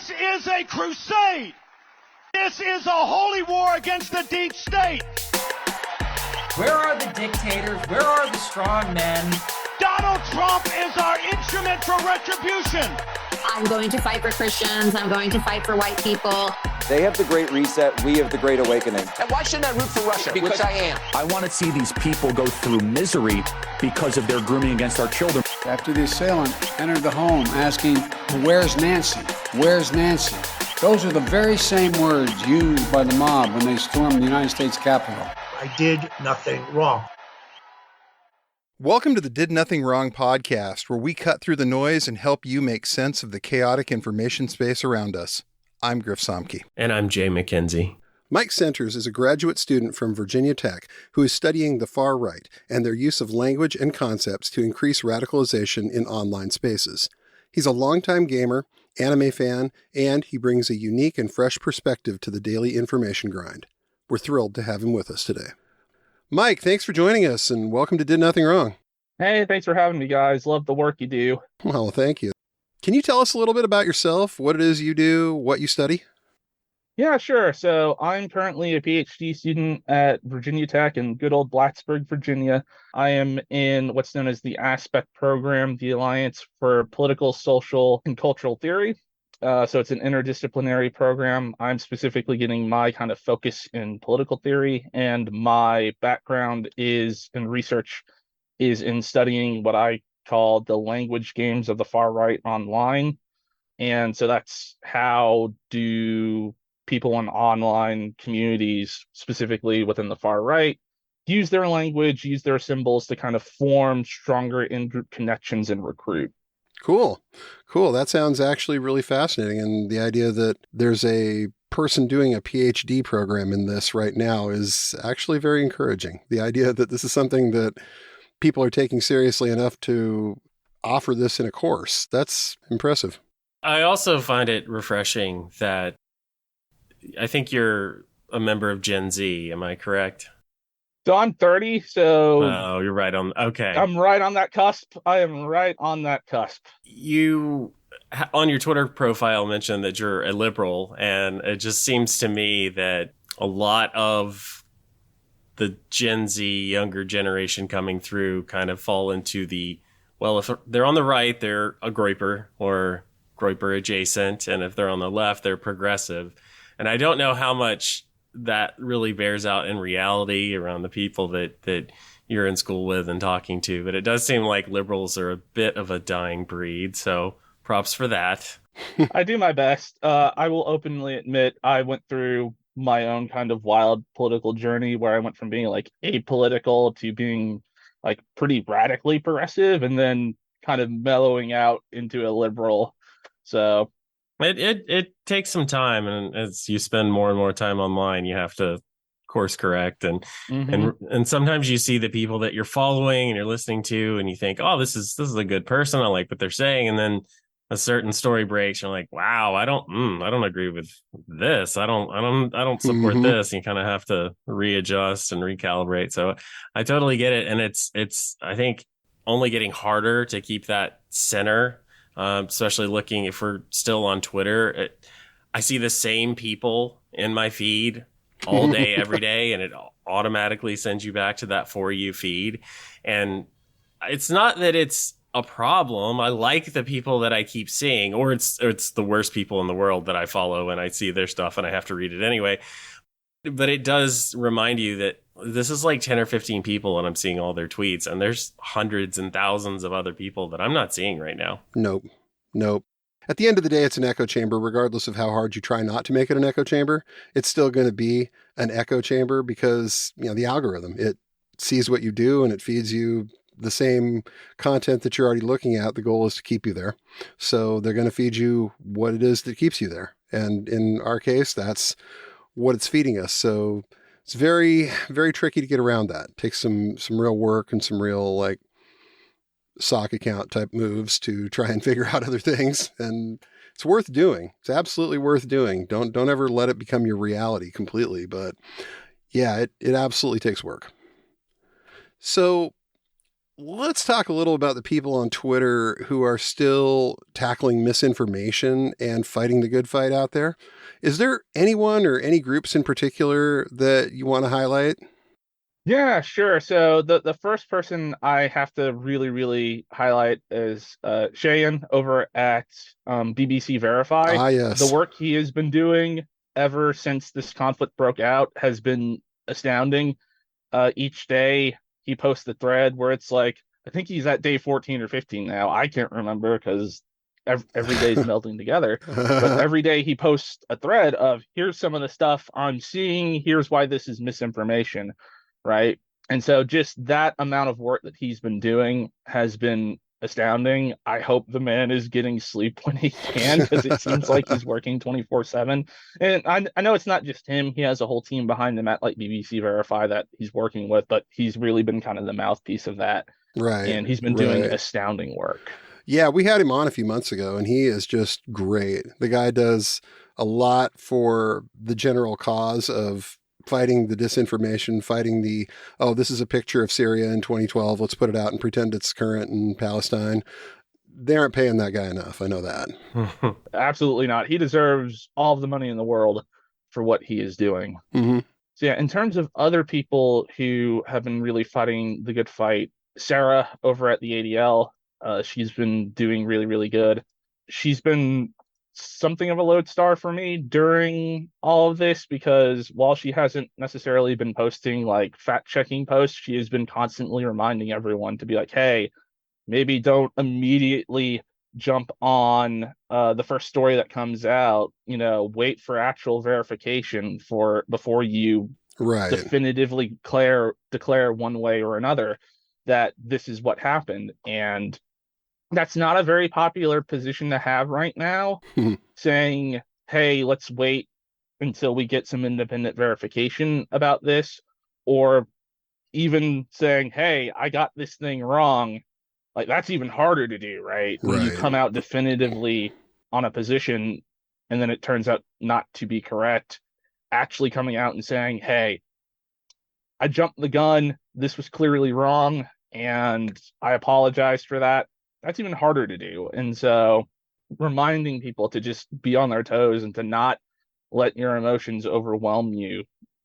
This is a crusade. This is a holy war against the deep state. Where are the dictators? Where are the strong men? Donald Trump is our instrument for retribution. I'm going to fight for Christians. I'm going to fight for white people. They have the Great Reset. We have the Great Awakening. And why shouldn't I root for Russia? Because I am. I want to see these people go through misery because of their grooming against our children. After the assailant entered the home asking, "Where's Nancy? Where's Nancy?" Those are the very same words used by the mob when they stormed the United States Capitol. I did nothing wrong. Welcome to the Did Nothing Wrong podcast, where we cut through the noise and help you make sense of the chaotic information space around us. I'm Griff Somke. And I'm Jay McKenzie. Mike Centers is a graduate student from Virginia Tech who is studying the far right and their use of language and concepts to increase radicalization in online spaces. He's a longtime gamer, anime fan, and he brings a unique and fresh perspective to the daily information grind. We're thrilled to have him with us today. Mike, thanks for joining us, and welcome to Did Nothing Wrong. Hey, thanks for having me, guys. Love the work you do. Well, thank you. Can you tell us a little bit about yourself, what it is you do, what you study? Yeah, sure. So I'm currently a PhD student at Virginia Tech in good old Blacksburg, Virginia. I am in what's known as the ASPECT program, the Alliance for Political, Social, and Cultural Theory. So it's an interdisciplinary program. I'm specifically getting my kind of focus in political theory, and my background is in research, is in studying what I call the language games of the far right online. And so that's how do people in online communities, specifically within the far right, use their language, use their symbols to kind of form stronger in-group connections and recruit. Cool. That sounds actually really fascinating. And the idea that there's a person doing a PhD program in this right now is actually very encouraging. The idea that this is something that people are taking seriously enough to offer this in a course, that's impressive. I also find it refreshing that I think you're a member of Gen Z. Am I correct? So I'm 30, so... Oh, you're right on... Okay. I'm right on that cusp. I am right on that cusp. You, on your Twitter profile, mentioned that you're a liberal, and it just seems to me that a lot of the Gen Z younger generation coming through kind of fall into the, well, if they're on the right, they're a Groyper or Groyper adjacent, and if they're on the left, they're progressive. And I don't know how much that really bears out in reality around the people that you're in school with and talking to. But it does seem like liberals are a bit of a dying breed. So props for that. I do my best. I will openly admit I went through my own kind of wild political journey where I went from being like apolitical to being like pretty radically progressive and then kind of mellowing out into a liberal. So It takes some time, and as you spend more and more time online, you have to course correct, and sometimes you see the people that you're following and you're listening to, and you think, oh, this is a good person, I like what they're saying, and then a certain story breaks, you're like, wow, I don't agree with this, I don't support this, and you kind of have to readjust and recalibrate. So I totally get it, and it's I think only getting harder to keep that center. Especially looking, if we're still on Twitter, I see the same people in my feed all day, every day, and it automatically sends you back to that For You feed. And it's not that it's a problem. I like the people that I keep seeing, or it's the worst people in the world that I follow and I see their stuff and I have to read it anyway. But it does remind you that this is like 10 or 15 people and I'm seeing all their tweets, and there's hundreds and thousands of other people that I'm not seeing right now. Nope. At the end of the day, it's an echo chamber, regardless of how hard you try not to make it an echo chamber. It's still going to be an echo chamber because, the algorithm, it sees what you do and it feeds you the same content that you're already looking at. The goal is to keep you there. So they're going to feed you what it is that keeps you there. And in our case, that's what it's feeding us. So it's very, very tricky to get around that. It takes some real work and some real sock account type moves to try and figure out other things. And it's worth doing. It's absolutely worth doing. Don't ever let it become your reality completely. But yeah, it absolutely takes work. So let's talk a little about the people on Twitter who are still tackling misinformation and fighting the good fight out there. Is there anyone or any groups in particular that you want to highlight? Yeah, sure. So the first person I have to really, really highlight is Shayan over at BBC Verify. Ah, yes. The work he has been doing ever since this conflict broke out has been astounding. Each day he posts a thread where it's like, I think he's at day 14 or 15 now. I can't remember because every day is melding together. But every day he posts a thread of, here's some of the stuff I'm seeing. Here's why this is misinformation. Right. And so just that amount of work that he's been doing has been astounding. I hope the man is getting sleep when he can, because it seems like he's working 24/7. And I know it's not just him. He has a whole team behind him at like BBC Verify that he's working with, but he's really been kind of the mouthpiece of that. Right. And he's been doing astounding work. Yeah, we had him on a few months ago, and he is just great. The guy does a lot for the general cause of fighting the disinformation, fighting the, oh, this is a picture of Syria in 2012. Let's put it out and pretend it's current in Palestine. They aren't paying that guy enough. I know that. Absolutely not. He deserves all of the money in the world for what he is doing. Mm-hmm. So yeah, in terms of other people who have been really fighting the good fight, Sarah over at the ADL, she's been doing really, really good. She's been something of a lodestar for me during all of this, because while she hasn't necessarily been posting like fact-checking posts, she has been constantly reminding everyone to be like, hey, maybe don't immediately jump on the first story that comes out. Wait for actual verification before you definitively declare one way or another that this is what happened. And that's not a very popular position to have right now, saying, hey, let's wait until we get some independent verification about this, or even saying, hey, I got this thing wrong. Like, that's even harder to do, right? When you come out definitively on a position and then it turns out not to be correct, actually coming out and saying, hey, I jumped the gun, this was clearly wrong, and I apologize for that. That's even harder to do. And so reminding people to just be on their toes and to not let your emotions overwhelm you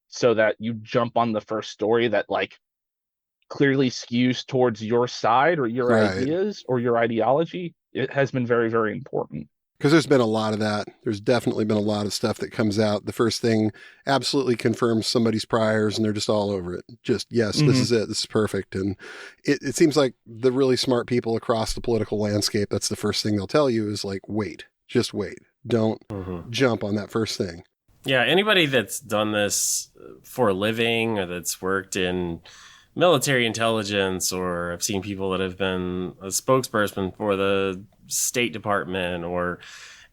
so that you jump on the first story that like clearly skews towards your side or your ideas or your ideology, it has been very, very important. Because there's been a lot of that. There's definitely been a lot of stuff that comes out. The first thing absolutely confirms somebody's priors, and they're just all over it. Just, yes, this is it. This is perfect. And it seems like the really smart people across the political landscape, that's the first thing they'll tell you is like, wait, just wait. Don't jump on that first thing. Yeah, anybody that's done this for a living or that's worked in military intelligence, or I've seen people that have been a spokesperson for the State Department, or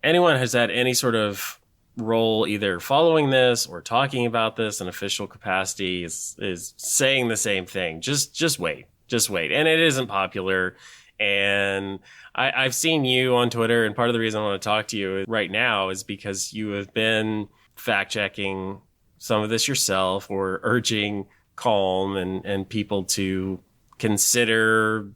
anyone has had any sort of role either following this or talking about this in official capacity is saying the same thing. Just wait. And it isn't popular. And I've seen you on Twitter, and part of the reason I want to talk to you right now is because you have been fact checking some of this yourself, or urging calm and people to consider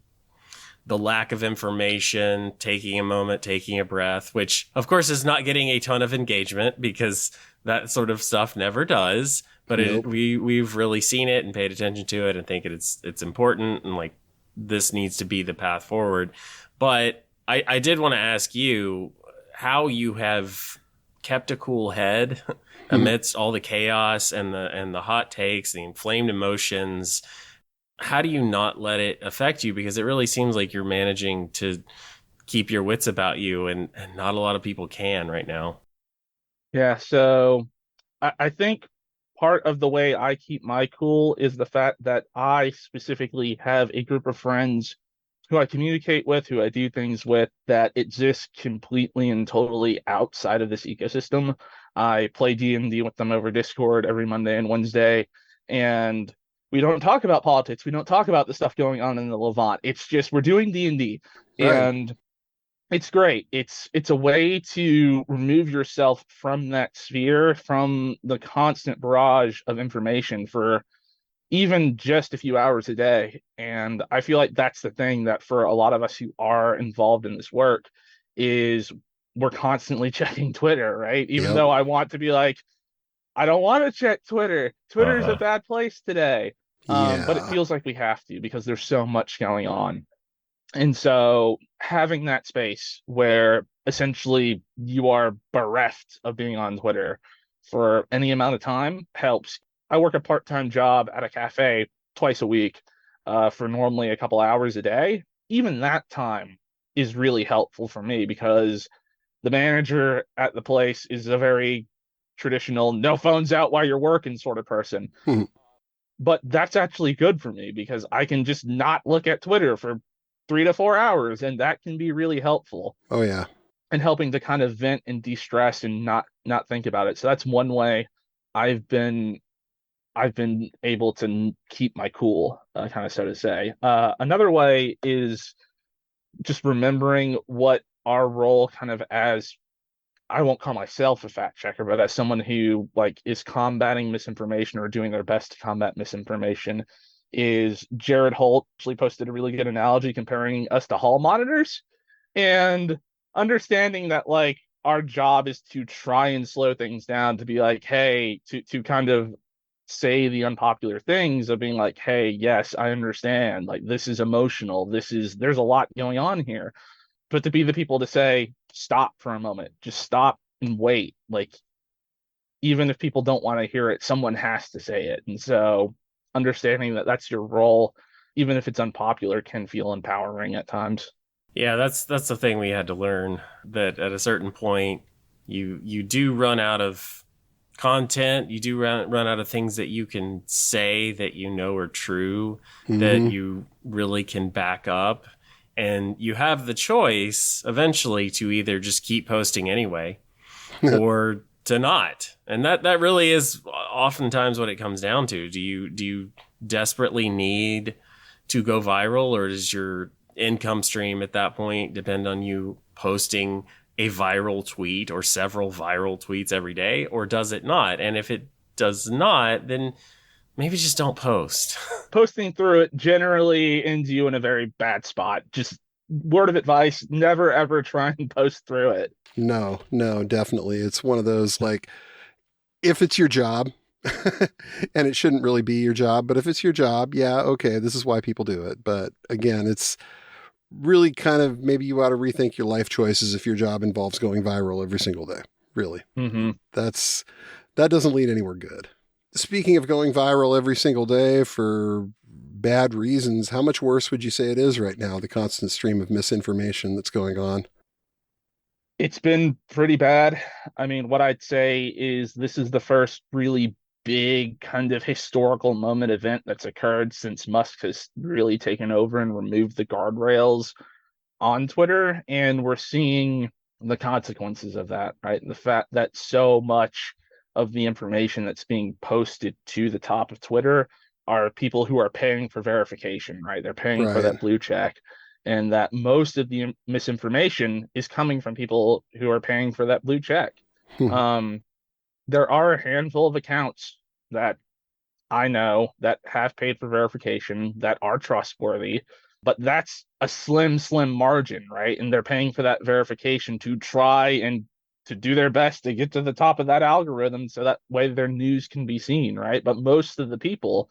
the lack of information, taking a moment, taking a breath, which of course is not getting a ton of engagement because that sort of stuff never does. But we've really seen it and paid attention to it and think it's important, and like this needs to be the path forward. But I did want to ask you how you have kept a cool head amidst all the chaos and the hot takes, the inflamed emotions. How do you not let it affect you? Because it really seems like you're managing to keep your wits about you, and not a lot of people can right now. Yeah, so I think part of the way I keep my cool is the fact that I specifically have a group of friends who I communicate with, who I do things with, that exist completely and totally outside of this ecosystem. I play D&D with them over Discord every Monday and Wednesday, and we don't talk about politics. We don't talk about the stuff going on in the Levant. It's just we're doing D&D, and it's great. It's a way to remove yourself from that sphere, from the constant barrage of information for even just a few hours a day. And I feel like that's the thing that for a lot of us who are involved in this work is we're constantly checking Twitter, right? Even though I want to be like, I don't want to check Twitter. Twitter is a bad place today. But it feels like we have to because there's so much going on. And so having that space where essentially you are bereft of being on Twitter for any amount of time helps. I work a part-time job at a cafe twice a week for normally a couple hours a day. Even that time is really helpful for me because the manager at the place is a very traditional no phones out while you're working sort of person. But that's actually good for me because I can just not look at Twitter for 3 to 4 hours, and that can be really helpful. Oh yeah. And helping to kind of vent and de-stress and not think about it. So that's one way I've been able to keep my cool, kind of so to say. Another way is just remembering what our role kind of as, I won't call myself a fact checker, but as someone who like is combating misinformation or doing their best to combat misinformation, is Jared Holt actually posted a really good analogy comparing us to hall monitors and understanding that like our job is to try and slow things down, to be like, hey, to kind of say the unpopular things of being like, hey, yes, I understand, like this is emotional, there's a lot going on here, but to be the people to say, stop for a moment, just stop and wait. Like, even if people don't want to hear it, someone has to say it. And so understanding that that's your role, even if it's unpopular, can feel empowering at times. Yeah, that's the thing we had to learn, that at a certain point you do run out of content, you do run out of things that you can say that you know are true, that you really can back up. And you have the choice eventually to either just keep posting anyway or to not. And that really is oftentimes what it comes down to. Do you desperately need to go viral, or does your income stream at that point depend on you posting a viral tweet or several viral tweets every day, or does it not? And if it does not, then maybe just don't post. Posting through it generally ends you in a very bad spot. Just word of advice, never ever try and post through it. No, definitely. It's one of those, like, if it's your job, and it shouldn't really be your job, but if it's your job, yeah, okay, this is why people do it. But again, it's really kind of, maybe you ought to rethink your life choices if your job involves going viral every single day. Really. That doesn't lead anywhere good. Speaking of going viral every single day for bad reasons, how much worse would you say it is right now, the constant stream of misinformation that's going on? It's been pretty bad. I mean, what I'd say is this is the first really big kind of historical moment event that's occurred since Musk has really taken over and removed the guardrails on Twitter. And we're seeing the consequences of that, right? The fact that so much of the information that's being posted to the top of Twitter are people who are paying for verification, right? They're paying for that blue check. And that most of the misinformation is coming from people who are paying for that blue check. There are a handful of accounts that I know that have paid for verification that are trustworthy, but that's a slim margin, right? And they're paying for that verification to try and to do their best to get to the top of that algorithm so that way their news can be seen, right? But most of the people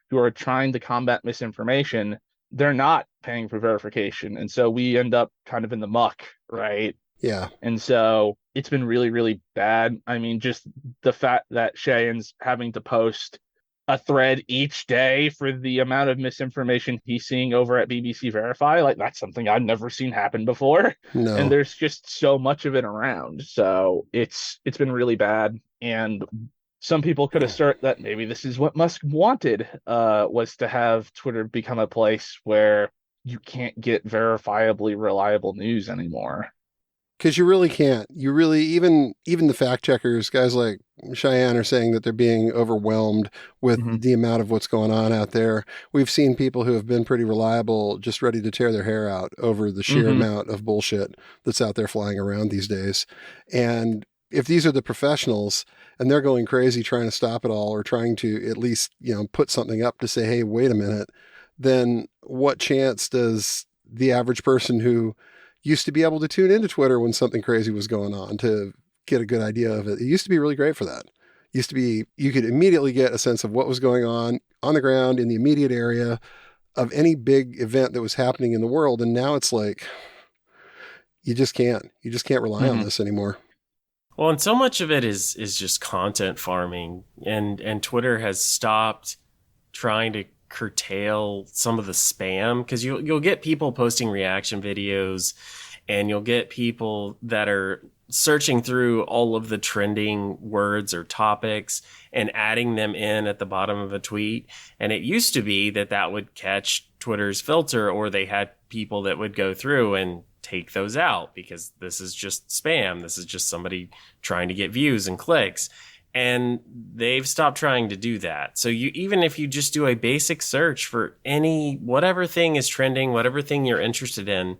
who are trying to combat misinformation, they're not paying for verification. And so we end up kind of in the muck, right? Yeah. And so it's been really, really bad. I mean, just the fact that Cheyenne's having to post a thread each day for the amount of misinformation he's seeing over at BBC Verify, like that's something I've never seen happen before. No. And there's just so much of it around. So it's been really bad. And some people could assert that maybe this is what Musk wanted, was to have Twitter become a place where you can't get verifiably reliable news anymore. Because you really can't. You really, even the fact checkers, guys like Cheyenne, are saying that they're being overwhelmed with the amount of what's going on out there. We've seen people who have been pretty reliable just ready to tear their hair out over the sheer amount of bullshit that's out there flying around these days. And if these are the professionals and they're going crazy trying to stop it all or trying to at least, put something up to say, hey, wait a minute, then what chance does the average person who used to be able to tune into Twitter when something crazy was going on to get a good idea of it? It used to be really great for that. It used to be, you could immediately get a sense of what was going on the ground in the immediate area of any big event that was happening in the world. And now it's like, you just can't rely on this anymore. Well, and so much of it is just content farming, and Twitter has stopped trying to curtail some of the spam, because you'll get people posting reaction videos, and you'll get people that are searching through all of the trending words or topics and adding them in at the bottom of a tweet. And it used to be that would catch Twitter's filter, or they had people that would go through and take those out because this is just spam. This is just somebody trying to get views and clicks. And they've stopped trying to do that. So even if you just do a basic search for whatever thing is trending, whatever thing you're interested in,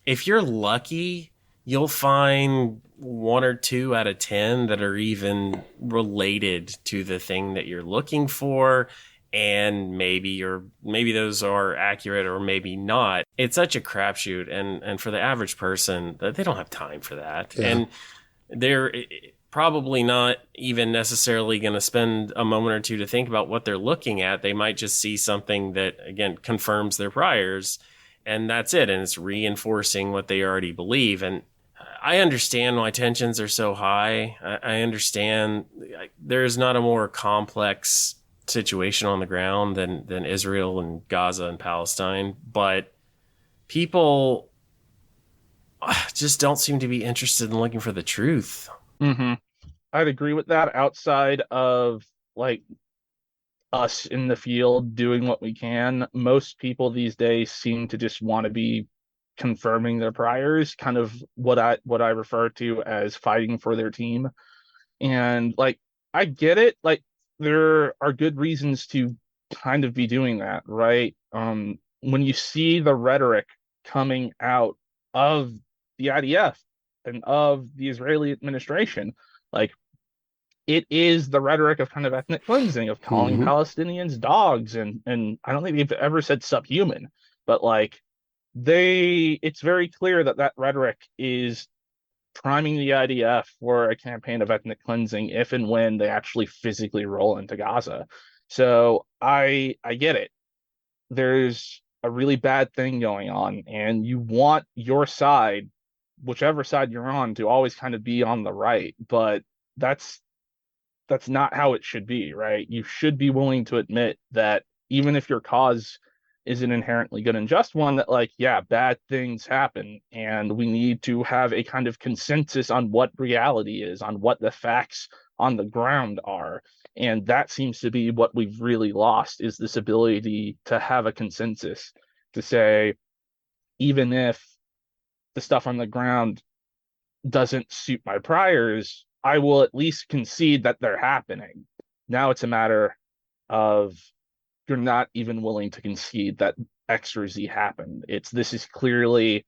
if you're lucky, you'll find 1 or 2 out of 10 that are even related to the thing that you're looking for. And maybe those are accurate or maybe not. It's such a crapshoot. And for the average person, they don't have time for that. Yeah. And they're probably not even necessarily going to spend a moment or two to think about what they're looking at. They might just see something that, again, confirms their priors, and that's it. And it's reinforcing what they already believe. And I understand why tensions are so high. I understand there's not a more complex situation on the ground than Israel and Gaza and Palestine, but people just don't seem to be interested in looking for the truth. I'd agree with that. Outside of like us in the field doing what we can, most people these days seem to just want to be confirming their priors, kind of what I refer to as fighting for their team. And like, I get it. Like, there are good reasons to kind of be doing that, right? When you see the rhetoric coming out of the IDF and of the Israeli administration, like, it is the rhetoric of kind of ethnic cleansing, of calling Palestinians dogs, and I don't think they've ever said subhuman, but like, it's very clear that rhetoric is priming the IDF for a campaign of ethnic cleansing if and when they actually physically roll into Gaza. So I get it. There's a really bad thing going on, and you want your side, whichever side you're on, to always kind of be on the right, but that's not how it should be, right? You should be willing to admit that even if your cause is an inherently good and just one, that like, yeah, bad things happen, and we need to have a kind of consensus on what reality is, on what the facts on the ground are. And that seems to be what we've really lost, is this ability to have a consensus, to say, even if the stuff on the ground doesn't suit my priors, I will at least concede that they're happening. Now it's a matter of, you're not even willing to concede that X or Z happened. This is clearly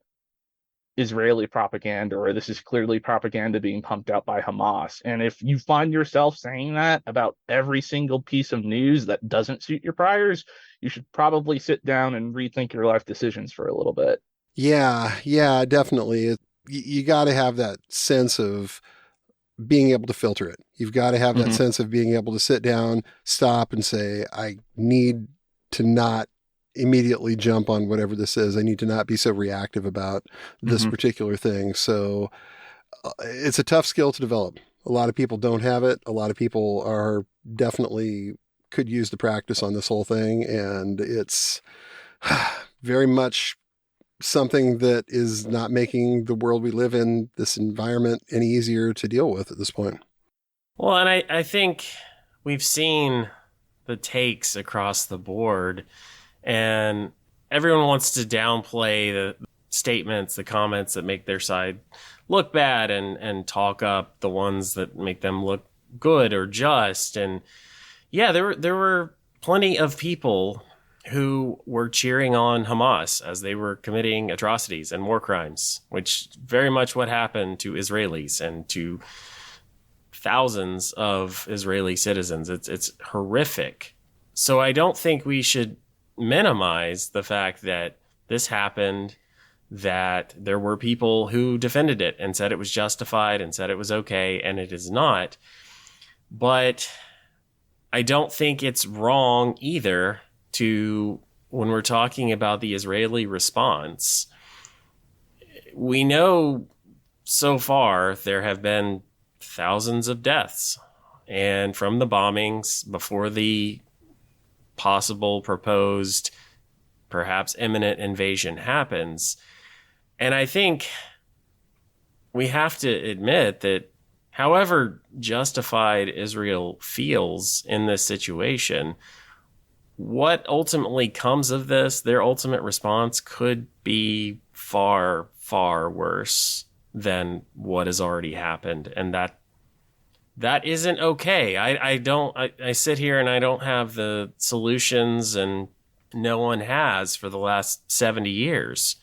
Israeli propaganda, or this is clearly propaganda being pumped out by Hamas. And if you find yourself saying that about every single piece of news that doesn't suit your priors, you should probably sit down and rethink your life decisions for a little bit. Yeah, definitely. You got to have that sense of being able to filter it. You've got to have that sense of being able to sit down, stop, and say, I need to not immediately jump on whatever this is. I need to not be so reactive about this particular thing. So it's a tough skill to develop. A lot of people don't have it. A lot of people are definitely could use the practice on this whole thing. And it's very much something that is not making the world we live in, this environment, any easier to deal with at this point. Well, and I think we've seen the takes across the board, and everyone wants to downplay the statements, the comments that make their side look bad, and talk up the ones that make them look good or just. And yeah, there were plenty of people who were cheering on Hamas as they were committing atrocities and war crimes, which very much what happened to Israelis and to thousands of Israeli citizens. It's horrific. So I don't think we should minimize the fact that this happened, that there were people who defended it and said it was justified and said it was okay, and it is not. But I don't think it's wrong either to, when we're talking about the Israeli response, we know so far there have been thousands of deaths, and from the bombings before the possible proposed, perhaps imminent invasion happens. And I think we have to admit that however justified Israel feels in this situation, what ultimately comes of this, their ultimate response could be far, far worse than what has already happened. And that isn't okay. I sit here and I don't have the solutions, and no one has for the last 70 years.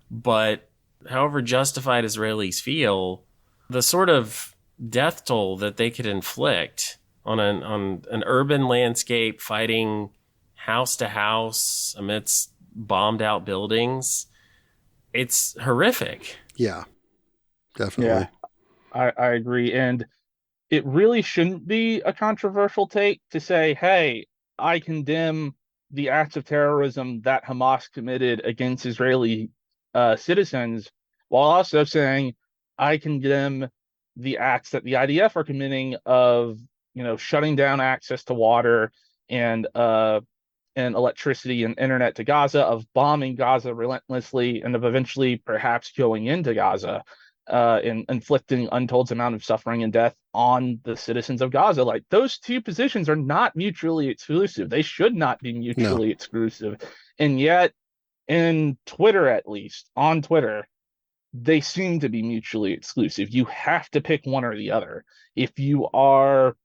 But however justified Israelis feel, the sort of death toll that they could inflict on an urban landscape, fighting house to house amidst bombed out buildings, it's horrific. Yeah, definitely. Yeah, I agree. And it really shouldn't be a controversial take to say, hey, I condemn the acts of terrorism that Hamas committed against Israeli citizens, while also saying I condemn the acts that the IDF are committing of, shutting down access to water and electricity and internet to Gaza, of bombing Gaza relentlessly, and of eventually perhaps going into Gaza and inflicting untold amount of suffering and death on the citizens of Gaza. Like, those two positions are not mutually exclusive. They should not be mutually exclusive. And yet, in Twitter, at least, on Twitter, they seem to be mutually exclusive. You have to pick one or the other. If you are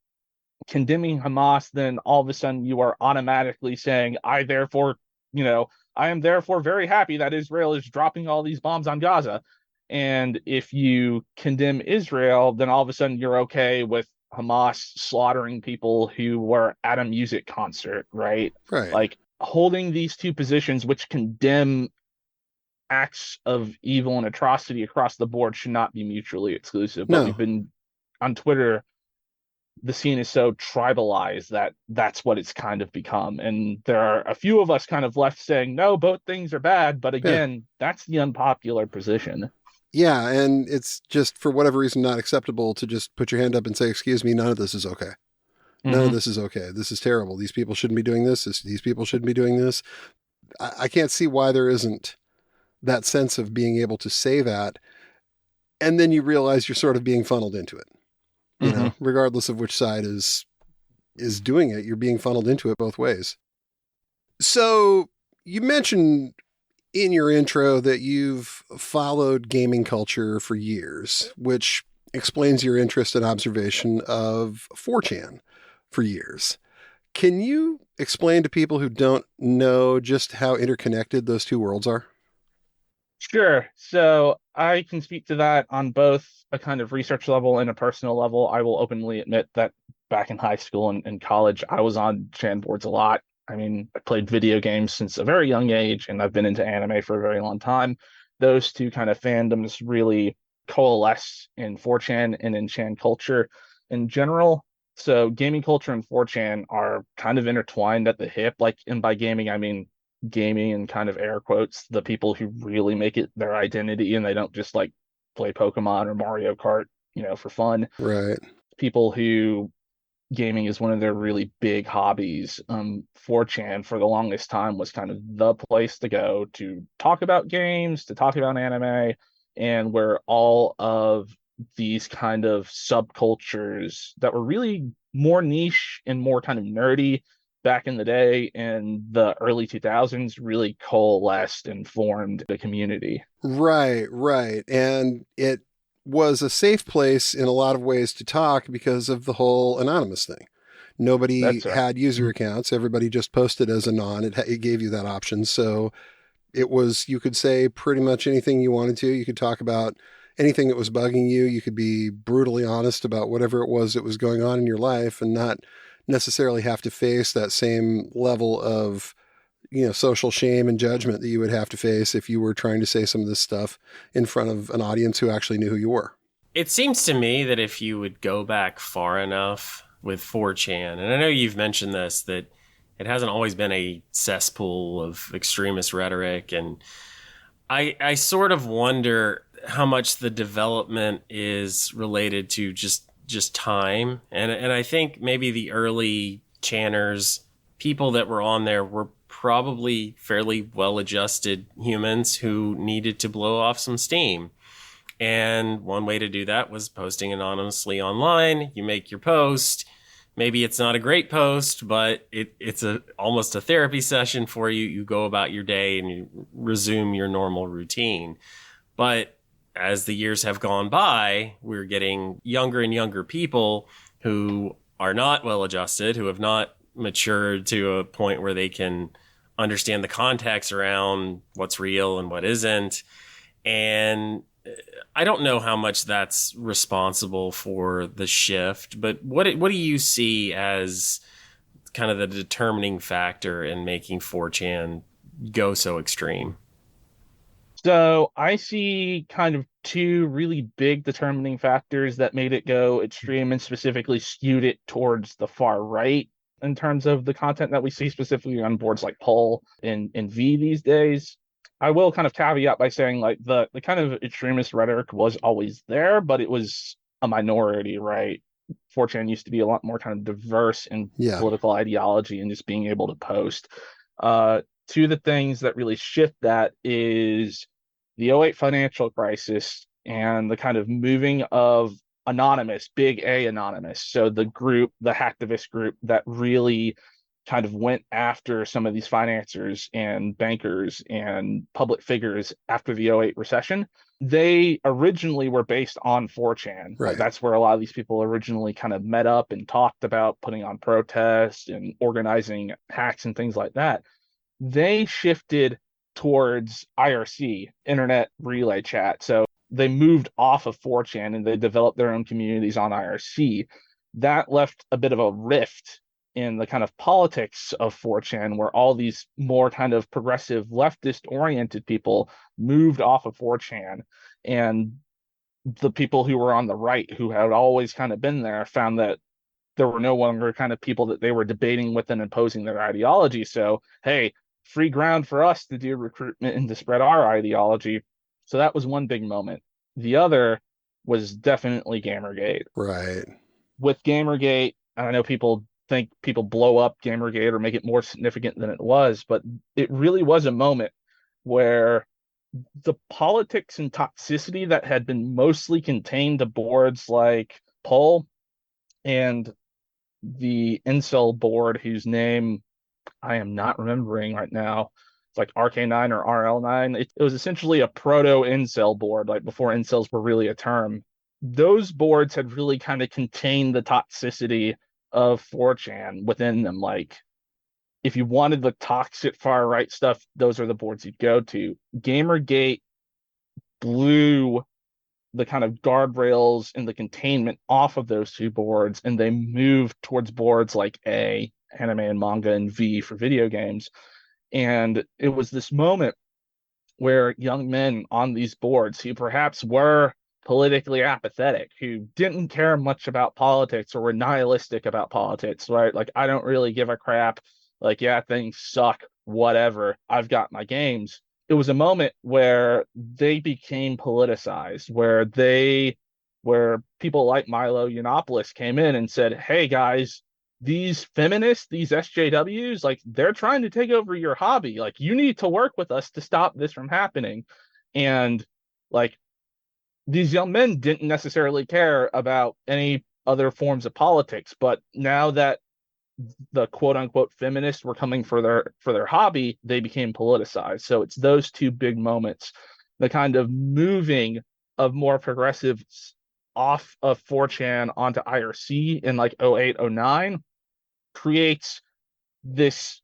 condemning Hamas, then all of a sudden you are automatically saying, I am therefore very happy that Israel is dropping all these bombs on Gaza. And if you condemn Israel, then all of a sudden you're okay with Hamas slaughtering people who were at a music concert, right? Right. Like, holding these two positions, which condemn acts of evil and atrocity across the board, should not be mutually exclusive. But we've been on Twitter, the scene is so tribalized that that's what it's kind of become. And there are a few of us kind of left saying, no, both things are bad. But again, that's the unpopular position. Yeah, and it's just, for whatever reason, not acceptable to just put your hand up and say, excuse me, none of this is okay. None of this is okay. This is terrible. These people shouldn't be doing this. These people shouldn't be doing this. I can't see why there isn't that sense of being able to say that. And then you realize you're sort of being funneled into it. You know, regardless of which side is doing it, you're being funneled into it both ways. So you mentioned in your intro that you've followed gaming culture for years, which explains your interest and observation of 4chan for years. Can you explain to people who don't know just how interconnected those two worlds are? Sure. So I can speak to that on both a kind of research level and a personal level. I will openly admit that back in high school and college, I was on chan boards a lot. I mean, I played video games since a very young age, and I've been into anime for a very long time. Those two kind of fandoms really coalesce in 4chan and in chan culture in general. So gaming culture and 4chan are kind of intertwined at the hip. Like, and by gaming, I mean gaming and kind of air quotes, the people who really make it their identity and they don't just like play Pokemon or Mario Kart, for fun. Right. People who gaming is one of their really big hobbies. 4chan for the longest time was kind of the place to go to talk about games, to talk about anime, and where all of these kind of subcultures that were really more niche and more kind of nerdy back in the day in the early 2000s really coalesced and formed a community. Right. And it was a safe place in a lot of ways to talk because of the whole anonymous thing. Nobody had user accounts. Everybody just posted as anon. It gave you that option. So it was, you could say pretty much anything you wanted to. You could talk about anything that was bugging you. You could be brutally honest about whatever it was that was going on in your life and not necessarily have to face that same level of, social shame and judgment that you would have to face if you were trying to say some of this stuff in front of an audience who actually knew who you were. It seems to me that if you would go back far enough with 4chan, and I know you've mentioned this, that it hasn't always been a cesspool of extremist rhetoric, and I sort of wonder how much the development is related to just time. And I think maybe the early channers, people that were on there, were probably fairly well-adjusted humans who needed to blow off some steam. And one way to do that was posting anonymously online. You make your post. Maybe it's not a great post, but it's almost a therapy session for you. You go about your day and you resume your normal routine. But as the years have gone by, we're getting younger and younger people who are not well-adjusted, who have not matured to a point where they can understand the context around what's real and what isn't. And I don't know how much that's responsible for the shift, but what do you see as kind of the determining factor in making 4chan go so extreme? So I see kind of two really big determining factors that made it go extreme and specifically skewed it towards the far right in terms of the content that we see specifically on boards like Poll and V these days. I will kind of caveat by saying like the kind of extremist rhetoric was always there, but it was a minority, right? 4chan used to be a lot more kind of diverse in political ideology and just being able to post. Two of the things that really shift that is the '08 financial crisis and the kind of moving of Anonymous, big A Anonymous. So the group, the hacktivist group that really kind of went after some of these financiers and bankers and public figures after the '08 recession. They originally were based on 4chan. Right. That's where a lot of these people originally kind of met up and talked about putting on protests and organizing hacks and things like that. They shifted towards IRC, Internet Relay Chat. So they moved off of 4chan and they developed their own communities on IRC. That left a bit of a rift in the kind of politics of 4chan, where all these more kind of progressive leftist oriented people moved off of 4chan, and the people who were on the right, who had always kind of been there, found that there were no longer kind of people that they were debating with and imposing their ideology. So, hey, free ground for us to do recruitment and to spread our ideology. So that was one big moment. The other was definitely Gamergate. Right. With Gamergate, I know people think people blow up Gamergate or make it more significant than it was, but it really was a moment where the politics and toxicity that had been mostly contained to boards like Poll and the incel board, whose name I am not remembering right now. It's like RK9 or RL9. It was essentially a proto-incel board, like before incels were really a term. Those boards had really kind of contained the toxicity of 4chan within them. Like, if you wanted the toxic far right stuff, those are the boards you'd go to. Gamergate blew the kind of guardrails and the containment off of those two boards, and they moved towards boards like A, anime and manga, and V for video games. And it was this moment where young men on these boards who perhaps were politically apathetic, who didn't care much about politics or were nihilistic about politics, right? Like, I don't really give a crap. Like, yeah, things suck, whatever. I've got my games. It was a moment where they became politicized, where people like Milo Yiannopoulos came in and said, hey guys, these feminists, these SJWs, like, they're trying to take over your hobby. Like, you need to work with us to stop this from happening. And like, these young men didn't necessarily care about any other forms of politics, but now that the quote unquote feminists were coming for their hobby, they became politicized. So it's those two big moments, the kind of moving of more progressives off of 4chan onto IRC in like 08, 09, creates this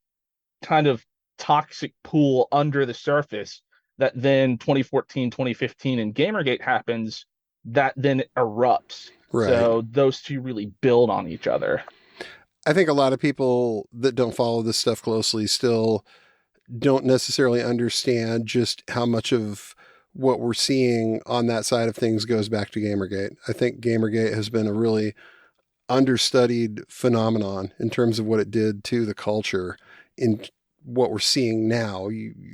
kind of toxic pool under the surface that then 2014, 2015 and Gamergate happens, that then erupts. Right. So those two really build on each other. I think a lot of people that don't follow this stuff closely still don't necessarily understand just how much of what we're seeing on that side of things goes back to Gamergate. I think Gamergate has been a really understudied phenomenon in terms of what it did to the culture in what we're seeing now.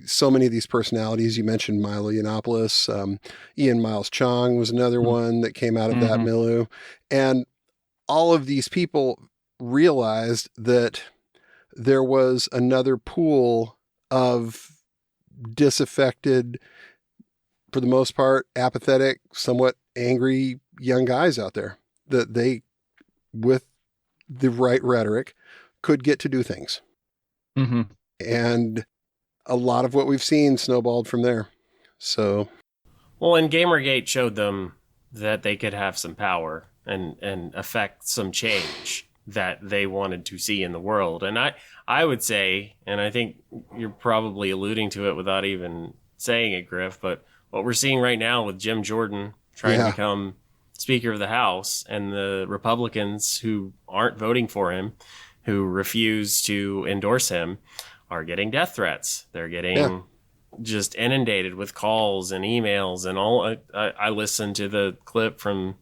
So many of these personalities, you mentioned Milo Yiannopoulos, Ian Miles Chong was another one that came out of that milieu. And all of these people realized that there was another pool of disaffected, for the most part, apathetic, somewhat angry young guys out there that they, with the right rhetoric, could get to do things. And a lot of what we've seen snowballed from there. So, well, and Gamergate showed them that they could have some power and affect some change that they wanted to see in the world. And I would say, and I think you're probably alluding to it without even saying it, Griff, but what we're seeing right now with Jim Jordan trying to become Speaker of the House, and the Republicans who aren't voting for him, who refuse to endorse him, are getting death threats. They're getting just inundated with calls and emails and all. I listened to the clip from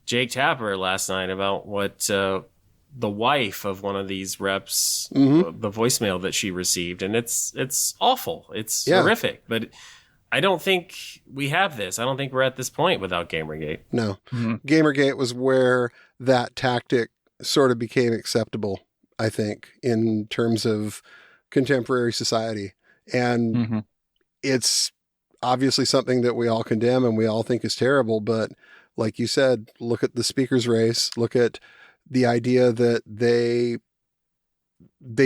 Jake Tapper last night about what the wife of one of these reps, the voicemail that she received, and it's awful. It's horrific. But I don't think we have this. I don't think we're at this point without Gamergate. No. Gamergate was where that tactic sort of became acceptable, I think, in terms of contemporary society. And it's obviously something that we all condemn and we all think is terrible. But like you said, look at the speaker's race. Look at the idea that they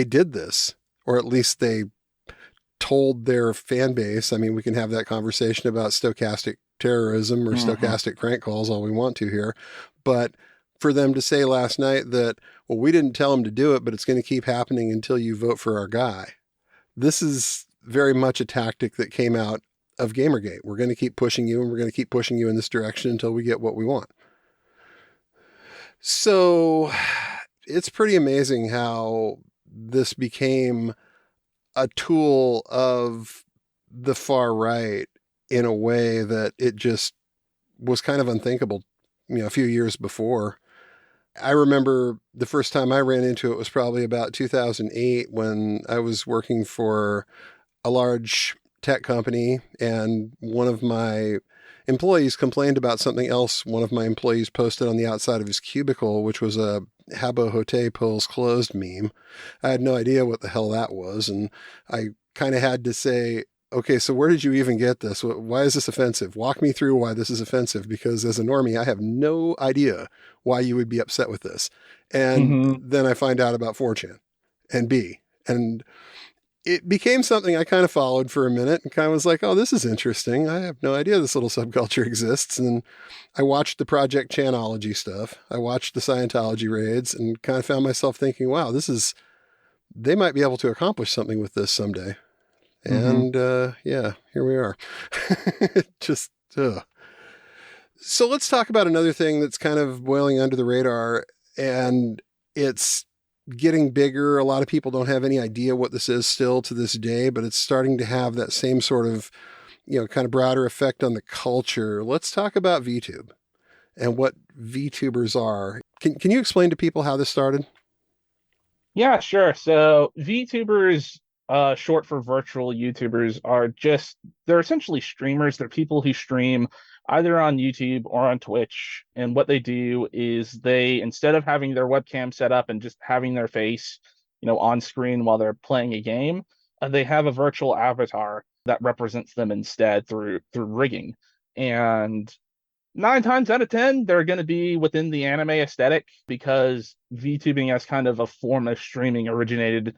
did this, or at least they told their fan base. I mean, we can have that conversation about stochastic terrorism or stochastic prank calls all we want to here. But for them to say last night that, well, we didn't tell them to do it, but it's going to keep happening until you vote for our guy. This is very much a tactic that came out of Gamergate. We're going to keep pushing you, and we're going to keep pushing you in this direction until we get what we want. So it's pretty amazing how this became a tool of the far right in a way that it just was kind of unthinkable, a few years before. I remember the first time I ran into it was probably about 2008 when I was working for a large tech company, and one of my employees complained about something else one of my employees posted on the outside of his cubicle, which was a Habbo Hote Polls Closed meme. I had no idea what the hell that was, and I kind of had to say, okay, so where did you even get this? Why is this offensive? Walk me through why this is offensive, because as a normie, I have no idea why you would be upset with this. And then I find out about 4chan and B. And it became something I kind of followed for a minute and kind of was like, oh, this is interesting. I have no idea this little subculture exists. And I watched the Project Chanology stuff. I watched the Scientology raids and kind of found myself thinking, wow, they might be able to accomplish something with this someday. And here we are. Just, So let's talk about another thing that's kind of boiling under the radar, and it's getting bigger. A lot of people don't have any idea what this is still to this day, but it's starting to have that same sort of, kind of broader effect on the culture. Let's talk about VTube and what VTubers are. Can you explain to people how this started? Yeah, sure. So VTubers, short for virtual YouTubers, they're essentially streamers. They're people who stream either on YouTube or on Twitch. And what they do is instead of having their webcam set up and just having their face, on screen while they're playing a game, they have a virtual avatar that represents them instead through rigging. And 9 times out of 10, they're going to be within the anime aesthetic, because VTubing as kind of a form of streaming originated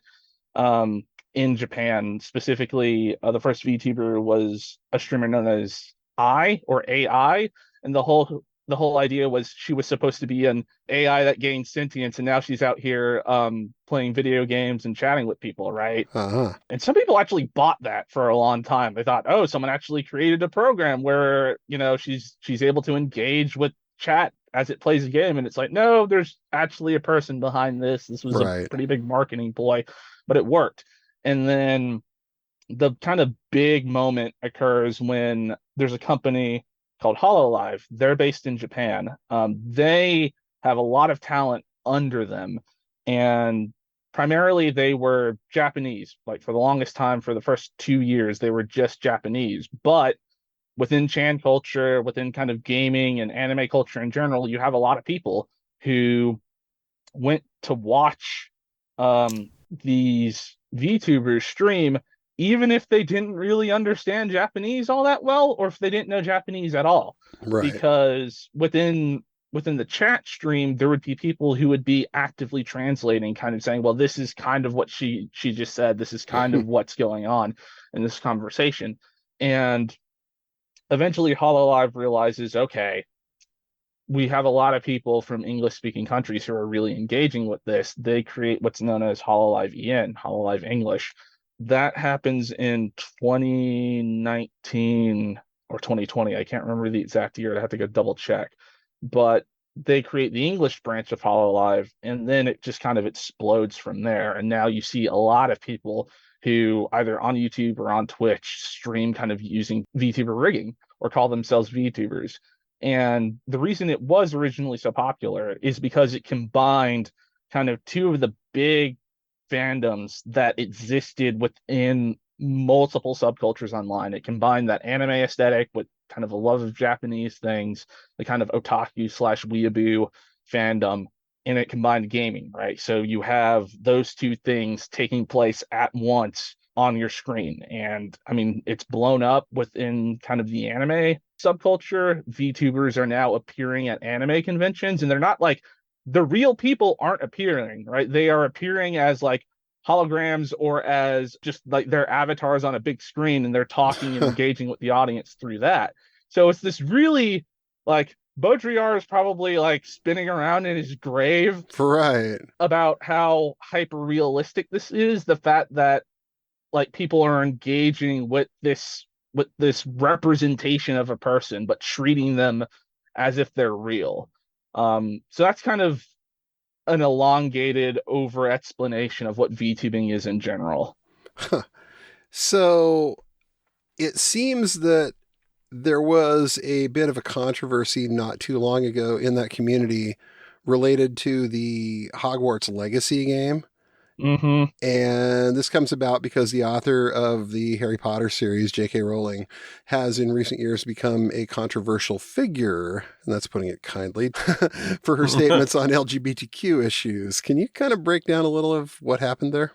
in Japan. Specifically, the first VTuber was a streamer known as AI, and the whole the whole idea was she was supposed to be an AI that gained sentience, and now she's out here playing video games and chatting with people, right? Uh-huh. And some people actually bought that for a long time. They thought, oh, someone actually created a program where, she's able to engage with chat as it plays a game. And it's like, no, there's actually a person behind this. This was a pretty big marketing ploy, but it worked. And then the kind of big moment occurs when there's a company called HoloLive. They're based in Japan. They have a lot of talent under them, and primarily they were Japanese. Like for the longest time, for the first 2 years, they were just Japanese. But within Chan culture, within kind of gaming and anime culture in general, you have a lot of people who went to watch these VTubers stream, even if they didn't really understand Japanese all that well, or if they didn't know Japanese at all. Right. Because within the chat stream, there would be people who would be actively translating, kind of saying, well, this is kind of what she just said. This is kind of what's going on in this conversation. And eventually HoloLive realizes, okay, we have a lot of people from English-speaking countries who are really engaging with this. They create what's known as HoloLive EN, HoloLive English. That happens in 2019 or 2020. I can't remember the exact year. I have to go double check. But they create the English branch of HoloLive, and then it just kind of explodes from there. And now you see a lot of people who either on YouTube or on Twitch stream kind of using VTuber rigging or call themselves VTubers. And the reason it was originally so popular is because it combined kind of two of the big fandoms that existed within multiple subcultures online. It combined that anime aesthetic with kind of a love of Japanese things, the kind of otaku / weeaboo fandom, and it combined gaming, right? So you have those two things taking place at once on your screen. And I mean, it's blown up within kind of the anime subculture. VTubers are now appearing at anime conventions, and they're not like, the real people aren't appearing, right? They are appearing as like holograms or as just like their avatars on a big screen, and they're talking and engaging with the audience through that. So it's this really like, Baudrillard is probably like spinning around in his grave, right, about how hyper realistic this is. The fact that like people are engaging with this representation of a person, but treating them as if they're real. So that's kind of an elongated over explanation of what VTubing is in general. So it seems that there was a bit of a controversy not too long ago in that community related to the Hogwarts Legacy game. Mm-hmm. And this comes about because the author of the Harry Potter series, J.K. Rowling, has in recent years become a controversial figure, and that's putting it kindly, for her statements on LGBTQ issues. Can you kind of break down a little of what happened there?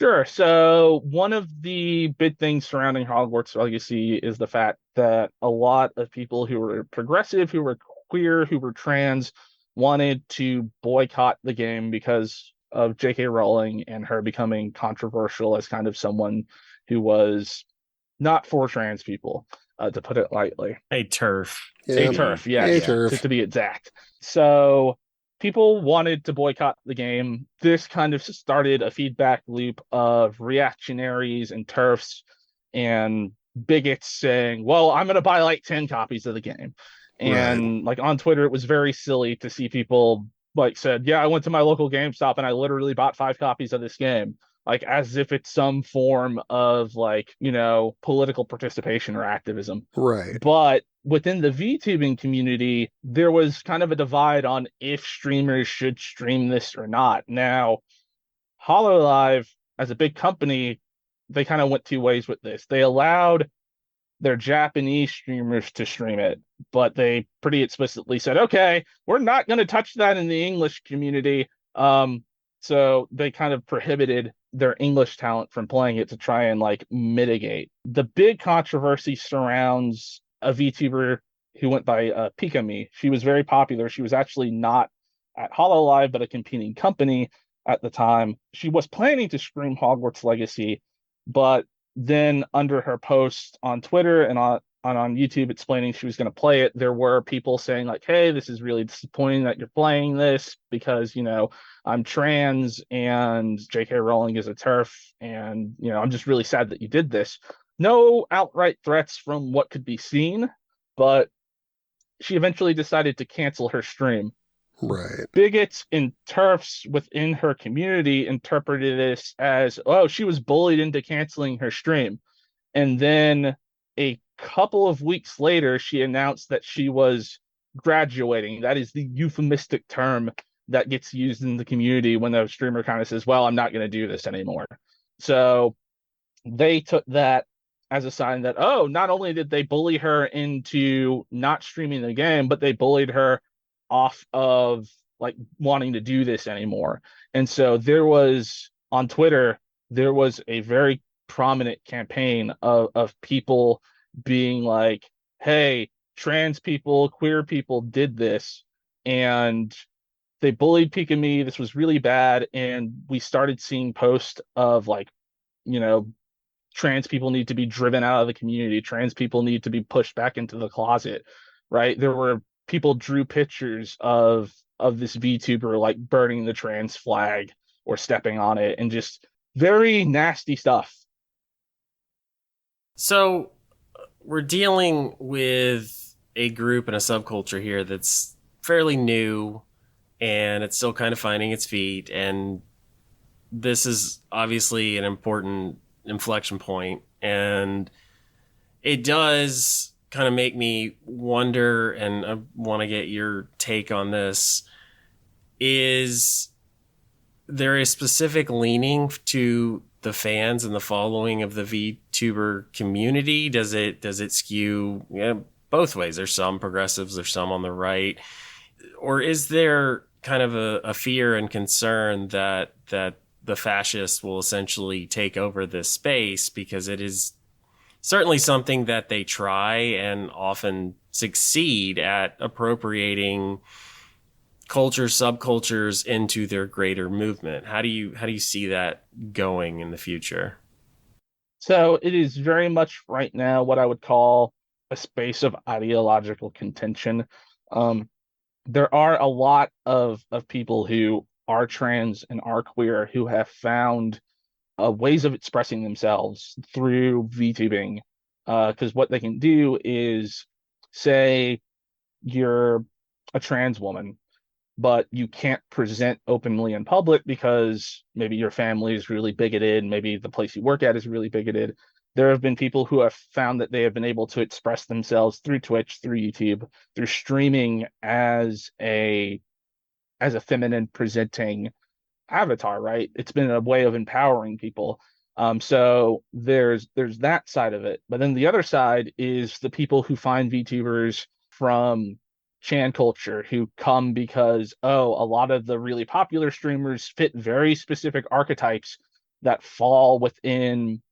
Sure. So one of the big things surrounding Hogwarts Legacy is the fact that a lot of people who were progressive, who were queer, who were trans, wanted to boycott the game because of J.K. Rowling and her becoming controversial as kind of someone who was not for trans people, to put it lightly. A TERF. TERF, to be exact. So people wanted to boycott the game. This kind of started a feedback loop of reactionaries and TERFs and bigots saying, well, I'm going to buy like 10 copies of the game. And like on Twitter, it was very silly to see people like said, yeah, I went to my local GameStop and I literally bought 5 copies of this game, like as if it's some form of like, political participation or activism. Right. But within the VTubing community, there was kind of a divide on if streamers should stream this or not. Now, HoloLive, as a big company, they kind of went two ways with this. They allowed their Japanese streamers to stream it, but they pretty explicitly said, okay, we're not going to touch that in the English community. So they kind of prohibited their English talent from playing it to try and like mitigate. The big controversy surrounds a VTuber who went by Pikami. She was very popular. She was actually not at HoloLive, but a competing company at the time. She was planning to stream Hogwarts Legacy, but then under her post on Twitter and on YouTube explaining she was going to play it, there were people saying like, hey, this is really disappointing that you're playing this because, I'm trans and J.K. Rowling is a TERF, and, I'm just really sad that you did this. No outright threats from what could be seen, but she eventually decided to cancel her stream. Right. Bigots and TERFs within her community interpreted this as, oh, she was bullied into canceling her stream. And then a couple of weeks later, she announced that she was graduating. That is the euphemistic term that gets used in the community when a streamer kind of says, well, I'm not going to do this anymore. So they took that as a sign that, oh, not only did they bully her into not streaming the game, but they bullied her off of like wanting to do this anymore. And so there was on Twitter, there was a very prominent campaign of people being like, hey, trans people, queer people did this, and they bullied Pika-Me. This was really bad. And we started seeing posts of like, trans people need to be driven out of the community. Trans people need to be pushed back into the closet, right? There were people drew pictures of this VTuber like burning the trans flag or stepping on it, and just very nasty stuff. So we're dealing with a group and a subculture here that's fairly new, and it's still kind of finding its feet. And this is obviously an important inflection point, and it does kind of make me wonder, and I want to get your take on this. Is there a specific leaning to the fans and the following of the VTuber community? Does it skew both ways? There's some progressives, there's some on the right, or is there kind of a fear and concern that the fascists will essentially take over this space, because it is certainly something that they try and often succeed at appropriating cultures, subcultures into their greater movement? How do you see that going in the future? So it is very much right now what I would call a space of ideological contention. There are a lot of people who are trans and are queer who have found ways of expressing themselves through VTubing, because what they can do is, say you're a trans woman, but you can't present openly in public because maybe your family is really bigoted, maybe the place you work at is really bigoted. There have been people who have found that they have been able to express themselves through Twitch, through YouTube, through streaming as a feminine presenting avatar, right? It's been a way of empowering people. So there's that side of it. But then the other side is the people who find VTubers from Chan culture, who come because, oh, a lot of the really popular streamers fit very specific archetypes that fall within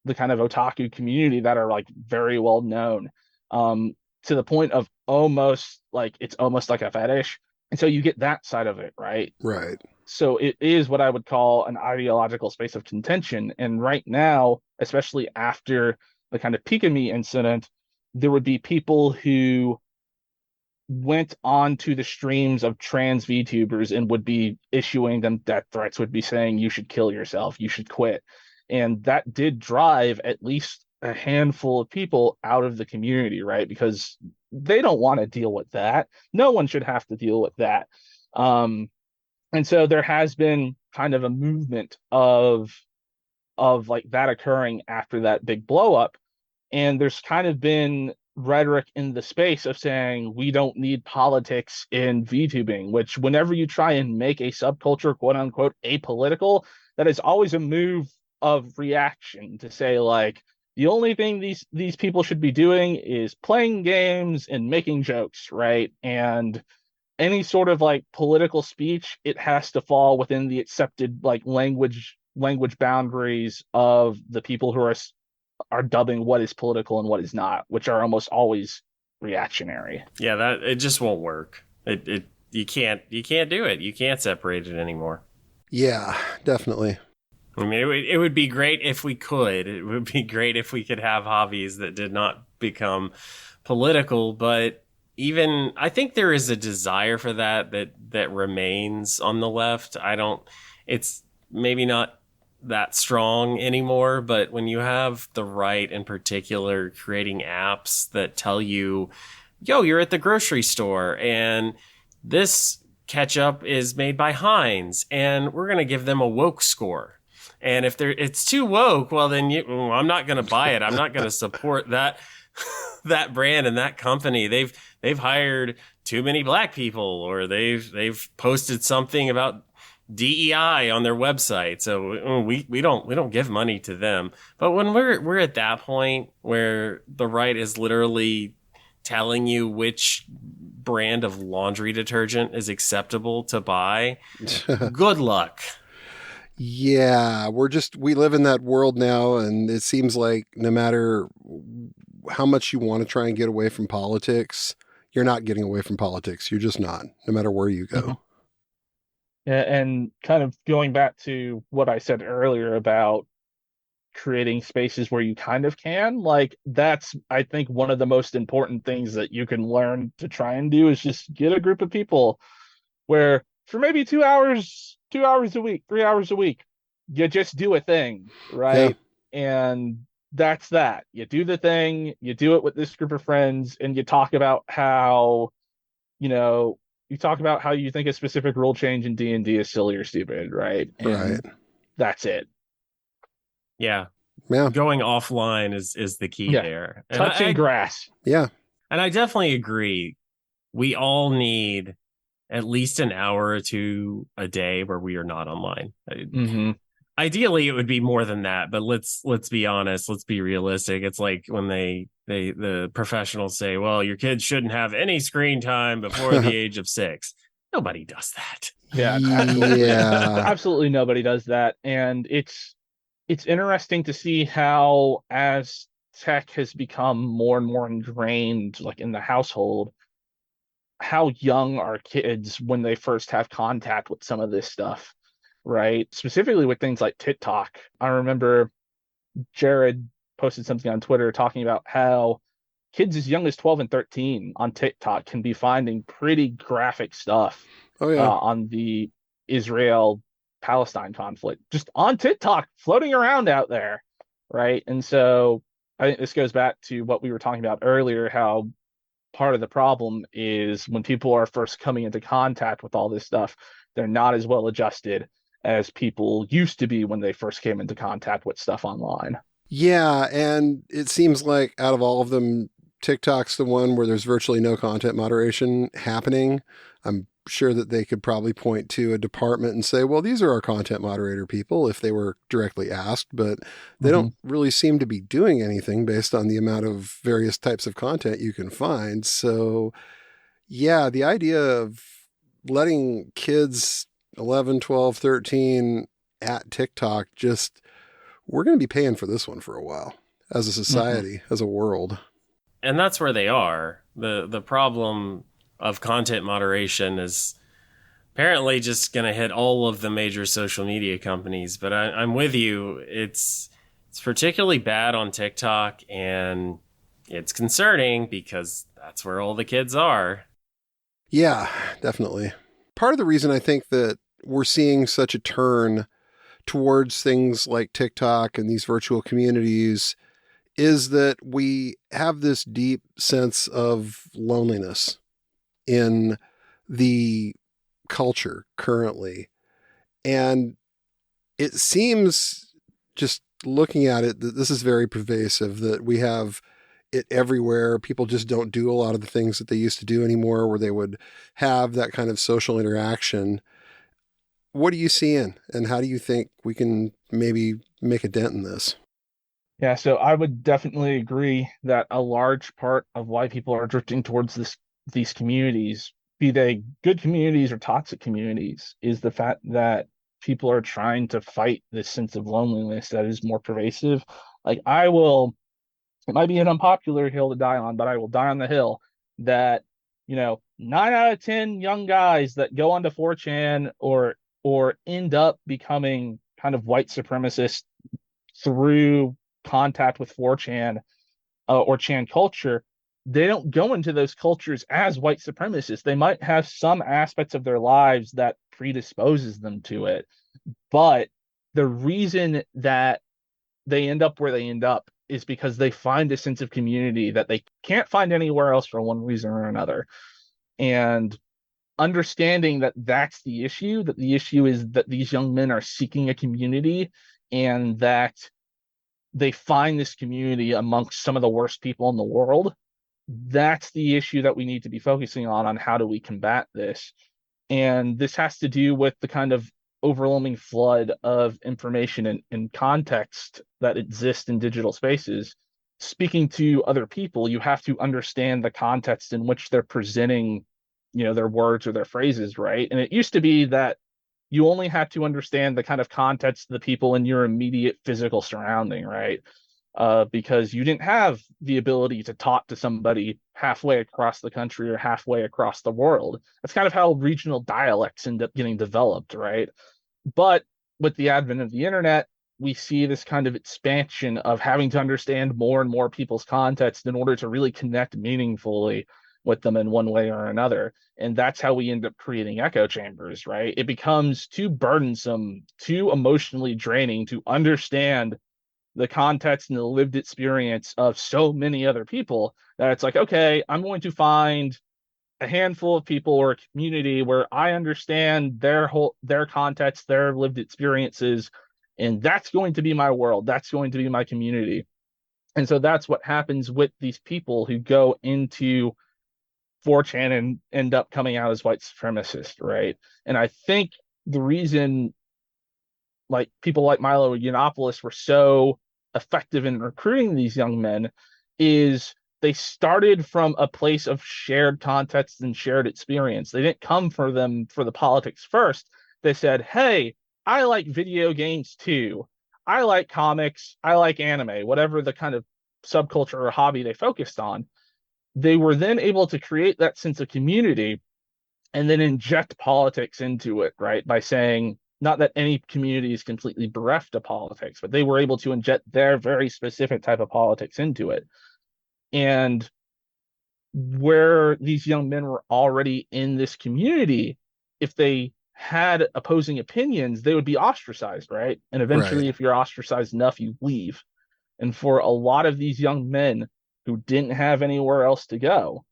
the kind of otaku community that are like very well known, to the point of almost like it's almost like a fetish. And so you get that side of it, right? Right. So it is what I would call an ideological space of contention. And right now, especially after the kind of Pika-Me incident, there would be people who went on to the streams of trans VTubers and would be issuing them death threats, would be saying, you should kill yourself, you should quit. And that did drive at least a handful of people out of the community, right? Because they don't want to deal with that. No one should have to deal with that. And so there has been kind of a movement of like that occurring after that big blow up. And there's kind of been rhetoric in the space of saying we don't need politics in VTubing, which whenever you try and make a subculture, quote unquote, apolitical, that is always a move of reaction to say like, the only thing these people should be doing is playing games and making jokes, right? And any sort of like political speech, it has to fall within the accepted like language boundaries of the people who are dubbing what is political and what is not, which are almost always reactionary. Yeah, that it just won't work. You can't do it. You can't separate it anymore. Yeah, definitely. I mean, it would be great if we could. It would be great if we could have hobbies that did not become political, but even I think there is a desire for that remains on the left. It's maybe not that strong anymore, but when you have the right in particular creating apps that tell you, yo, you're at the grocery store and this ketchup is made by Heinz and we're going to give them a woke score. And if it's too woke, well, then I'm not going to buy it. I'm not going to support that brand and that company. They've hired too many black people, or they've posted something about DEI on their website. So we don't give money to them. But when we're at that point where the right is literally telling you which brand of laundry detergent is acceptable to buy, good luck. Yeah, we live in that world now, and it seems like no matter how much you want to try and get away from politics, you're not getting away from politics. You're just not, no matter where you go. Mm-hmm. Yeah, and kind of going back to what I said earlier about creating spaces where you kind of can, like, that's, I think, one of the most important things that you can learn to try and do is just get a group of people where for maybe 2 hours a week, 3 hours a week, you just do a thing, right? Yeah. And that's that. You do the thing, you do it with this group of friends, and you talk about how, you think a specific rule change in D&D is silly or stupid, right? And that's it. Yeah. Going offline is the key there. And touching grass. Yeah. And I definitely agree. We all need at least an hour or two a day where we are not online. Mm-hmm. Ideally, it would be more than that, but let's be honest. Let's be realistic. It's like when the professionals say, well, your kids shouldn't have any screen time before the age of 6. Nobody does that. Yeah, absolutely. Yeah. Absolutely nobody does that. And it's interesting to see how, as tech has become more and more ingrained, like in the household, how young are kids when they first have contact with some of this stuff, right? Specifically with things like TikTok. I remember Jared posted something on Twitter talking about how kids as young as 12 and 13 on TikTok can be finding pretty graphic stuff on the Israel-Palestine conflict, just on TikTok, floating around out there, right? And so I think this goes back to what we were talking about earlier, how part of the problem is when people are first coming into contact with all this stuff, they're not as well adjusted as people used to be when they first came into contact with stuff online. Yeah, and it seems like out of all of them, TikTok's the one where there's virtually no content moderation happening. I'm sure that they could probably point to a department and say, well, these are our content moderator people if they were directly asked, but they don't really seem to be doing anything based on the amount of various types of content you can find. So yeah, the idea of letting kids 11, 12, 13 at TikTok, we're going to be paying for this one for a while as a society, as a world. And that's where they are. The problem of content moderation is apparently just going to hit all of the major social media companies. But I'm with you. It's particularly bad on TikTok, and it's concerning because that's where all the kids are. Yeah, definitely. Part of the reason I think that we're seeing such a turn towards things like TikTok and these virtual communities is that we have this deep sense of loneliness in the culture currently. And it seems, just looking at it, that this is very pervasive, that we have it everywhere. People just don't do a lot of the things that they used to do anymore, where they would have that kind of social interaction. What are you seeing, and how do you think we can maybe make a dent in this? Yeah, so I would definitely agree that a large part of why people are drifting towards these communities, be they good communities or toxic communities, is the fact that people are trying to fight this sense of loneliness that is more pervasive. Like, it might be an unpopular hill to die on, but I will die on the hill that, 9 out of 10 young guys that go onto 4chan or end up becoming kind of white supremacists through contact with 4chan or Chan culture, they don't go into those cultures as white supremacists. They might have some aspects of their lives that predisposes them to it, but the reason that they end up where they end up is because they find a sense of community that they can't find anywhere else for one reason or another. And understanding that that's the issue, that the issue is that these young men are seeking a community, and that they find this community amongst some of the worst people in the world. That's the issue that we need to be focusing on how do we combat this. And this has to do with the kind of overwhelming flood of information and context that exists in digital spaces. Speaking to other people, you have to understand the context in which they're presenting, their words or their phrases, right? And it used to be that you only had to understand the kind of context of the people in your immediate physical surrounding, right? Because you didn't have the ability to talk to somebody halfway across the country or halfway across the world. That's kind of how regional dialects end up getting developed, right? But with the advent of the internet, we see this kind of expansion of having to understand more and more people's context in order to really connect meaningfully with them in one way or another. And that's how we end up creating echo chambers, right? It becomes too burdensome, too emotionally draining to understand the context and the lived experience of so many other people that it's like, okay, I'm going to find a handful of people or a community where I understand their context, their lived experiences, and that's going to be my world. That's going to be my community. And so that's what happens with these people who go into 4chan and end up coming out as white supremacists, right? And I think the reason like people like Milo Yiannopoulos were so effective in recruiting these young men is they started from a place of shared context and shared experience. They didn't come for them for the politics first. They said, hey, I like video games too. I like comics. I like anime, whatever the kind of subculture or hobby they focused on. They were then able to create that sense of community and then inject politics into it, right? By saying, not that any community is completely bereft of politics, but they were able to inject their very specific type of politics into it. And where these young men were already in this community, if they had opposing opinions, they would be ostracized, right? And eventually, if you're ostracized enough, you leave. And for a lot of these young men who didn't have anywhere else to go,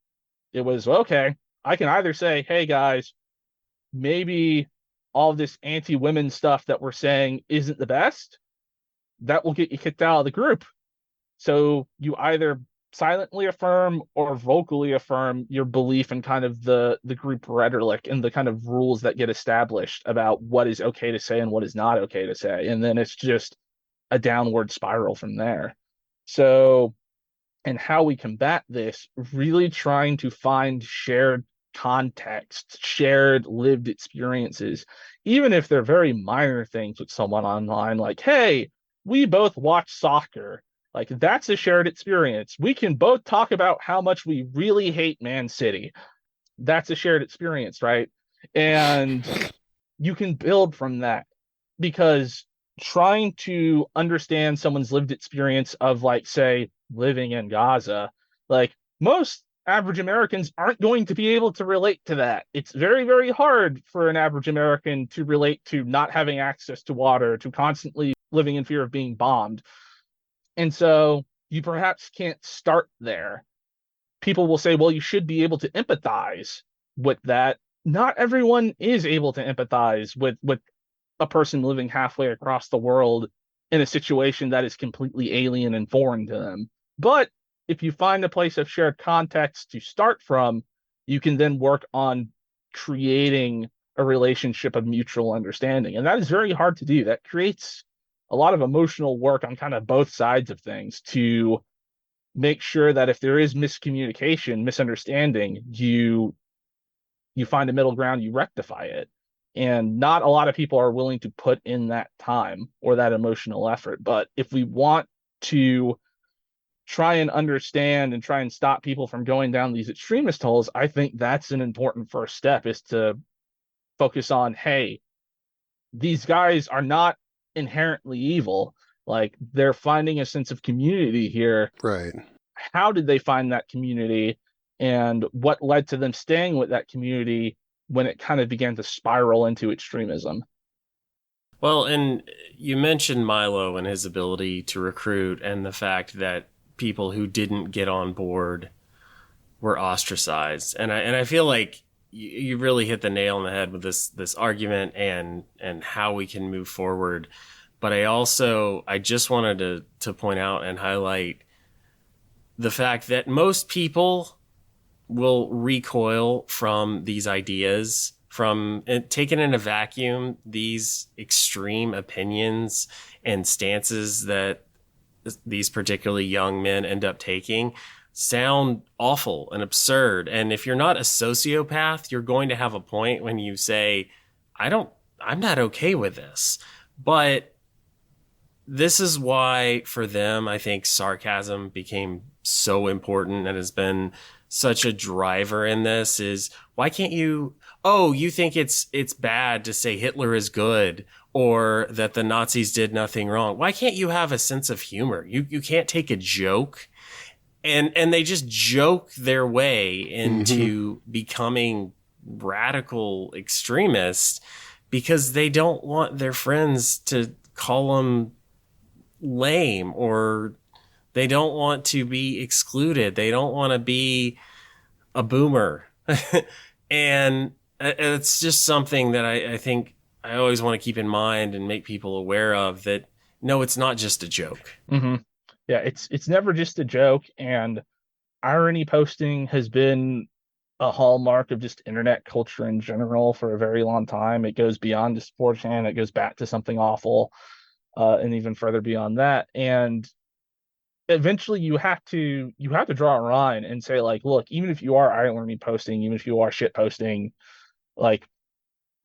it was, okay, I can either say, hey guys, maybe all this anti-women stuff that we're saying isn't the best. That will get you kicked out of the group. So you either silently affirm or vocally affirm your belief in kind of the group rhetoric and the kind of rules that get established about what is okay to say and what is not okay to say. And then it's just a downward spiral from there. So, and how we combat this, really trying to find shared context, shared lived experiences, even if they're very minor things with someone online, like, hey, we both watch soccer. Like, that's a shared experience. We can both talk about how much we really hate Man City. That's a shared experience, right? And you can build from that, because trying to understand someone's lived experience of, like, say, living in Gaza, like, most average Americans aren't going to be able to relate to that. It's very, very hard for an average American to relate to not having access to water, to constantly living in fear of being bombed. And so you perhaps can't start there. People will say, well, you should be able to empathize with that. Not everyone is able to empathize with a person living halfway across the world in a situation that is completely alien and foreign to them. But if you find a place of shared context to start from, you can then work on creating a relationship of mutual understanding. And that is very hard to do. That creates a lot of emotional work on kind of both sides of things to make sure that if there is miscommunication, misunderstanding, you find a middle ground, you rectify it. And not a lot of people are willing to put in that time or that emotional effort. But if we want to try and understand and try and stop people from going down these extremist holes, I think that's an important first step, is to focus on, hey, these guys are not inherently evil. Like, they're finding a sense of community here. Right. how did they find that community, and what led to them staying with that community when it kind of began to spiral into extremism. Well, and you mentioned Milo and his ability to recruit, and the fact that people who didn't get on board were ostracized. And I feel like you really hit the nail on the head with this argument and how we can move forward. But I just wanted to point out and highlight the fact that most people will recoil from these ideas, from taken in a vacuum. These extreme opinions and stances that these particularly young men end up taking sound awful and absurd. And if you're not a sociopath, you're going to have a point when you say, I'm not okay with this. But this is why, for them, I think sarcasm became so important and has been such a driver in this. Is why can't you think it's bad to say Hitler is good or that the Nazis did nothing wrong? Why can't you have a sense of humor? You can't take a joke. And they just joke their way into becoming radical extremists because they don't want their friends to call them lame, or they don't want to be excluded. They don't want to be a boomer. And it's just something that I think I always want to keep in mind and make people aware of, that no, it's not just a joke. Mm-hmm. Yeah, it's never just a joke, and irony posting has been a hallmark of just internet culture in general for a very long time. It goes beyond just 4chan, it goes back to something awful, and even further beyond that. And eventually you have to draw a line and say, like, look, even if you are irony posting, even if you are shit posting, like,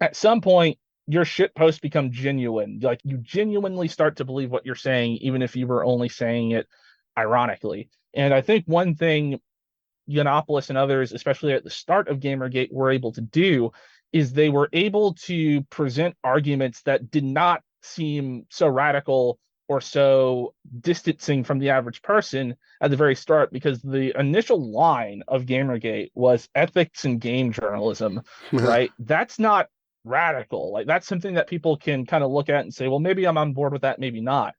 at some point your shit posts become genuine. Like, you genuinely start to believe what you're saying, even if you were only saying it ironically. And I think one thing Yiannopoulos and others, especially at the start of Gamergate, were able to do is they were able to present arguments that did not seem so radical or so distancing from the average person at the very start, because the initial line of Gamergate was ethics and game journalism, right? That's not radical. Like, that's something that people can kind of look at and say, well, maybe I'm on board with that, maybe not.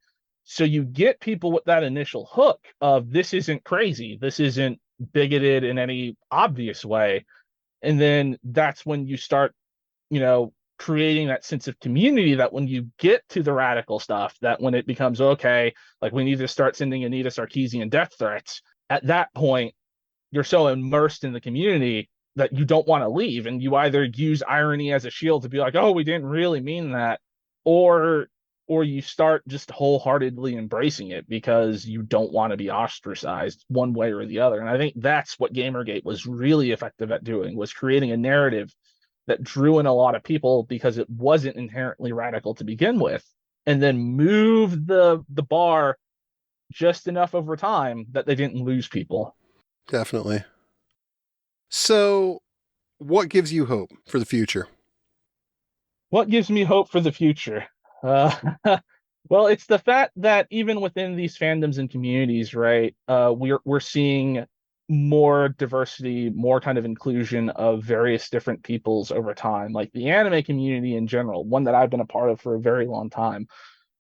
So you get people with that initial hook of, this isn't crazy, this isn't bigoted in any obvious way. And then that's when you start, creating that sense of community, that when you get to the radical stuff, that when it becomes, okay, like, we need to start sending Anita Sarkeesian death threats, at that point, you're so immersed in the community that you don't want to leave. And you either use irony as a shield to be like, oh, we didn't really mean that, or you start just wholeheartedly embracing it because you don't want to be ostracized one way or the other. And I think that's what Gamergate was really effective at doing, was creating a narrative that drew in a lot of people because it wasn't inherently radical to begin with, and then moved the bar just enough over time that they didn't lose people. Definitely. So what gives you hope for the future? What gives me hope for the future? Well, it's the fact that even within these fandoms and communities, right, we're seeing more diversity, more kind of inclusion of various different peoples over time. Like, the anime community in general, one that I've been a part of for a very long time,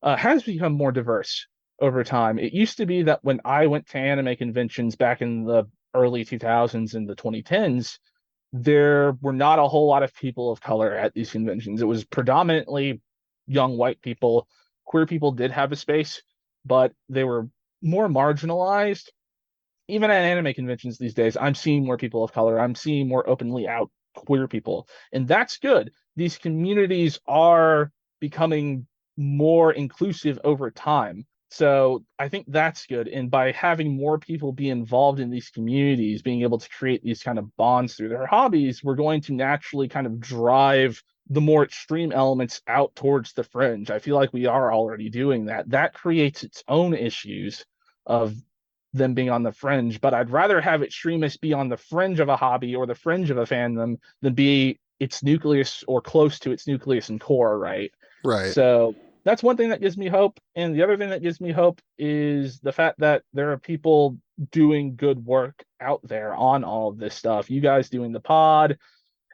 has become more diverse over time. It used to be that when I went to anime conventions back in the early 2000s and the 2010s, there were not a whole lot of people of color at these conventions. It was predominantly young white people. Queer people did have a space, but they were more marginalized. Even at anime conventions these days, I'm seeing more people of color. I'm seeing more openly out queer people, and that's good. These communities are becoming more inclusive over time. So I think that's good. And by having more people be involved in these communities, being able to create these kind of bonds through their hobbies, we're going to naturally kind of drive the more extreme elements out towards the fringe. I feel like we are already doing that. That creates its own issues of them being on the fringe, but I'd rather have extremists be on the fringe of a hobby or the fringe of a fandom than be its nucleus or close to its nucleus and core, right? Right. So that's one thing that gives me hope. And the other thing that gives me hope is the fact that there are people doing good work out there on all of this stuff. You guys doing the pod,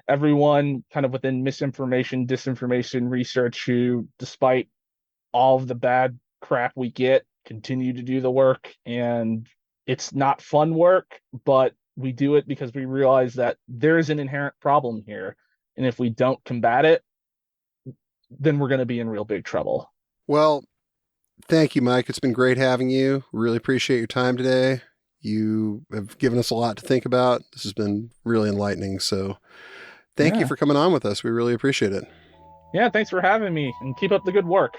everyone kind of within misinformation, disinformation research who, despite all of the bad crap we get, continue to do the work. And it's not fun work, but we do it because we realize that there is an inherent problem here. And if we don't combat it, then we're going to be in real big trouble. Well, thank you, Mike. It's been great having you. Really appreciate your time today. You have given us a lot to think about. This has been really enlightening. So thank you for coming on with us. We really appreciate it. Yeah, thanks for having me, and keep up the good work.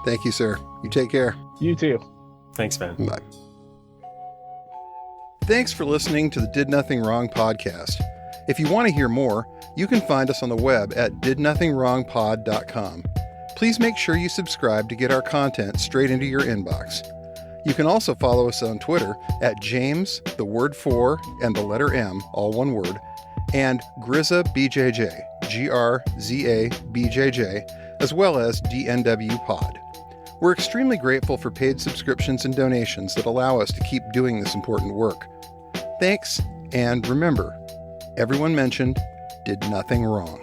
Thank you, sir. You take care. You too. Thanks, man. Bye. Thanks for listening to the Did Nothing Wrong podcast. If you want to hear more, you can find us on the web at didnothingwrongpod.com. Please make sure you subscribe to get our content straight into your inbox. You can also follow us on Twitter at James, the word 4, and the letter M, all one word, and GrizaBJJ, GRZABJJ, as well as DNW Pod. We're extremely grateful for paid subscriptions and donations that allow us to keep doing this important work. Thanks, and remember, everyone mentioned did nothing wrong.